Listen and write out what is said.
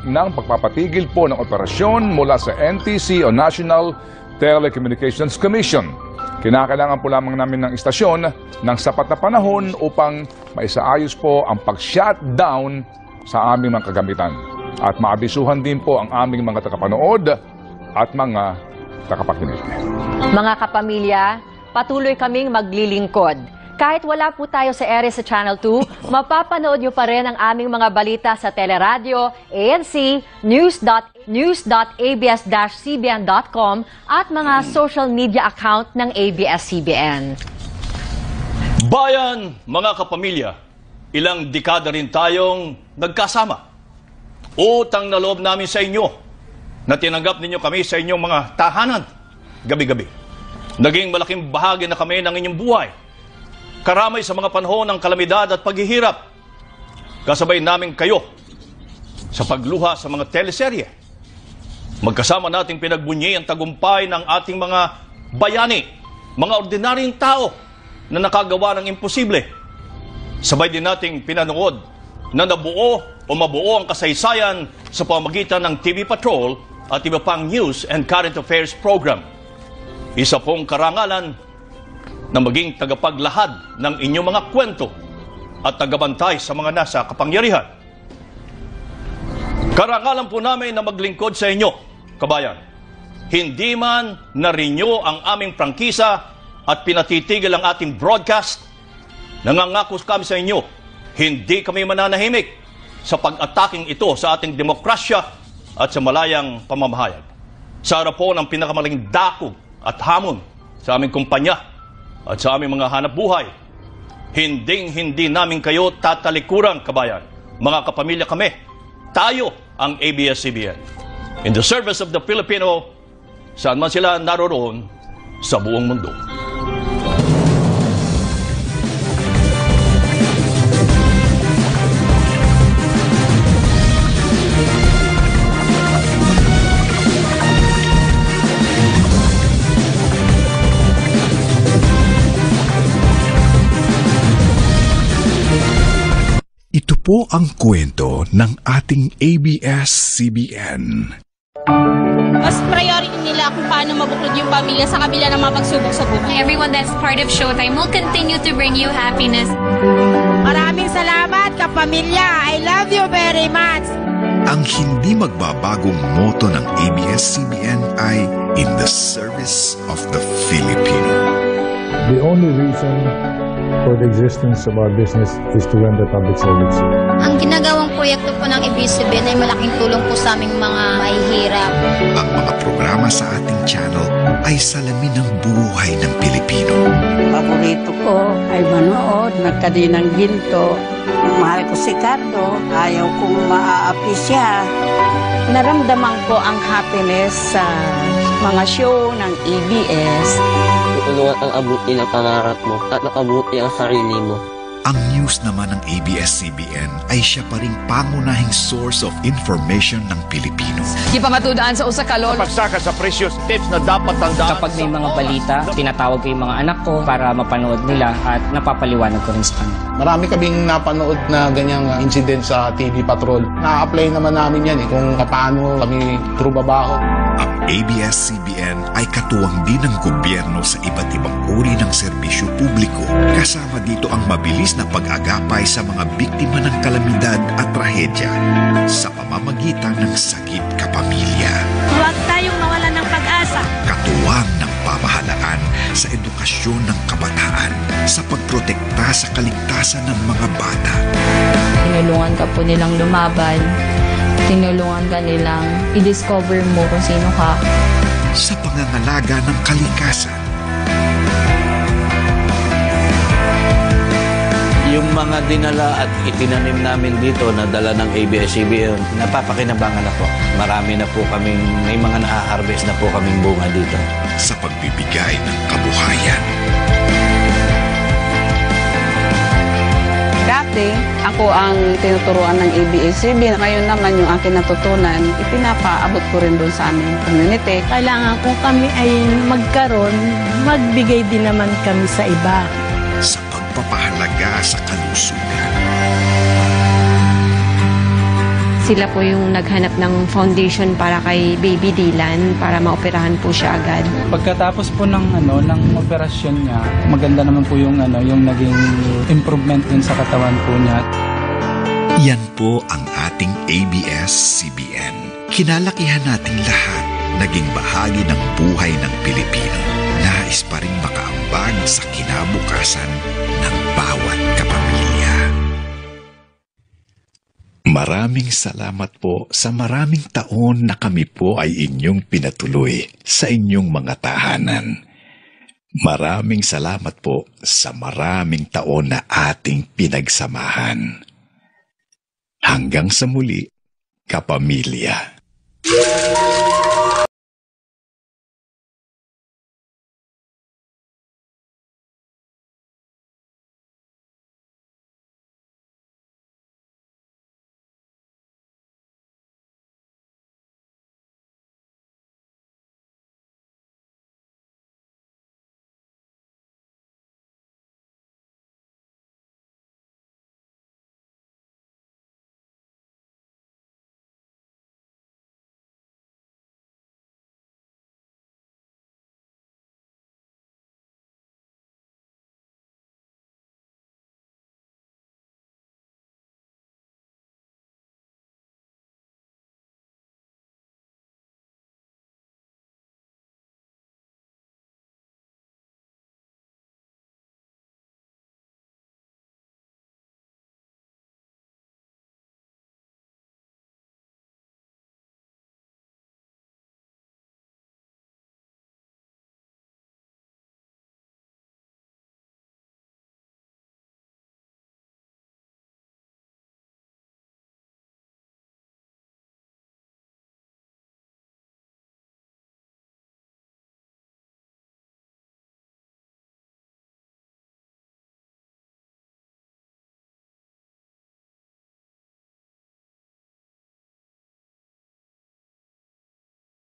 ng pagpapatigil po ng operasyon mula sa NTC o National Telecommunications Commission. Kinakailangan po lamang namin ng istasyon ng sapat na panahon upang maisaayos po ang pag-shutdown sa aming mga kagamitan. At maabisuhan din po ang aming mga tagapanood at mga tagapakinig. Mga kapamilya, patuloy kaming maglilingkod. Kahit wala po tayo sa ere sa Channel 2, mapapanood nyo pa rin ang aming mga balita sa teleradyo, ANC, news.abs-cbn.com at mga social media account ng ABS-CBN. Bayan, mga kapamilya, ilang dekada rin tayong nagkasama. Utang na loob namin sa inyo na tinanggap ninyo kami sa inyong mga tahanan gabi-gabi. Naging malaking bahagi na kami ng inyong buhay. Karamay sa mga panahon ng kalamidad at paghihirap. Kasabay namin kayo sa pagluha sa mga teleserye. Magkasama nating pinagbunyi ang tagumpay ng ating mga bayani, mga ordinaryong tao na nakagawa ng imposible. Sabay din nating pinanood na nabuo o mabuo ang kasaysayan sa pamamagitan ng TV Patrol at iba pang news and current affairs program. Isa pong karangalan na maging tagapaglahad ng inyong mga kwento at tagabantay sa mga nasa kapangyarihan. Karangalan po namin na maglingkod sa inyo, kabayan. Hindi man na-renew ang aming prangkisa at pinatitigil ang ating broadcast, nangangako kami sa inyo, hindi kami mananahimik sa pag-ataking ito sa ating demokrasya at sa malayang pamamahayag. Sa harap po ng pinakamalaking dakog at hamon sa aming kumpanya at sa aming mga hanap buhay, hindi namin kayo tatalikuran, kabayan. Mga kapamilya kami, tayo ang ABS-CBN. In the service of the Filipino, saan man sila naroroon sa buong mundo. Ito po ang kwento ng ating ABS-CBN. Mas priority nila kung paano mabuklod yung pamilya sa kabila ng mga pagsubok sa buhay. Everyone that's part of Showtime will continue to bring you happiness. Maraming salamat, kapamilya. I love you very much. Ang hindi magbabagong motto ng ABS-CBN ay in the service of the Filipino. The only reason for the existence of our business is to render public service. Ang ginagawang proyekto po ng ABS-CBN ay malaking tulong po sa aming mga mahihirap. Ang mga programa sa ating channel ay salamin ng buhay ng Pilipino. Paborito ko ay manood ng Kadinang Ginto. Mahal ko si Cardo, ayaw kong maaapi siya. Naramdaman ko ang happiness sa mga show ng ABS. Tulungan ang abuti ng pangarap mo at nakabuti ang sarili mo. Ang news naman ng ABS-CBN ay siya pa ring pangunahing source of information ng Pilipino. Di pa matudaan sa usa ka lolo. Pagsaka sa precious tips na dapat tandaan. Kapag may mga balita, tinatawag ko yung mga anak ko para mapanood nila at napapaliwanag ko rin sa kanila. Marami kaming napanood na ganyang incident sa TV Patrol. Na-apply naman namin yan kung paano kami trubabaho. Ang ABS-CBN ay katuwang din ng gobyerno sa iba't ibang uri ng serbisyo publiko. Kasama dito ang mabilis na pag-agapay sa mga biktima ng kalamidad at trahedya sa pamamagitan ng Sagip Kapamilya. Huwag tayong mawalan ng pag-asa. Katuwang ng pamahalaan sa edukasyon ng kabataan sa pagprotekta sa kaligtasan ng mga bata. Tinulungan ka po nilang lumaban. Tinulungan ka nilang i-discover mo kung sino ka. Sa pangangalaga ng kalikasan. Yung mga dinala at itinanim namin dito na dala ng ABS-CBN, napapakinabangan na po. Marami na po kaming, may mga na-harvest na po kaming bunga dito. Sa pagbibigay ng kabuhayan. Dati, ako ang tinuturuan ng ABS-CBN. Ngayon naman yung aking natutunan, ipinapaabot ko rin doon sa aming community. Kailangan kung kami ay magkaroon, magbigay din naman kami sa iba. Sa pagpapahalaga sa kalusugan. Sila po yung naghanap ng foundation para kay Baby Dylan para maoperahan po siya agad. Pagkatapos po ng operasyon niya, maganda naman po yung naging improvement din sa katawan po niya. Yan po ang ating ABS-CBN. Kinalakihan nating lahat, naging bahagi ng buhay ng Pilipino. Nais pa rin makaambag sa kinabukasan ng bawat kapamilya. Maraming salamat po sa maraming taon na kami po ay inyong pinatuloy sa inyong mga tahanan. Maraming salamat po sa maraming taon na ating pinagsamahan. Hanggang sa muli, kapamilya.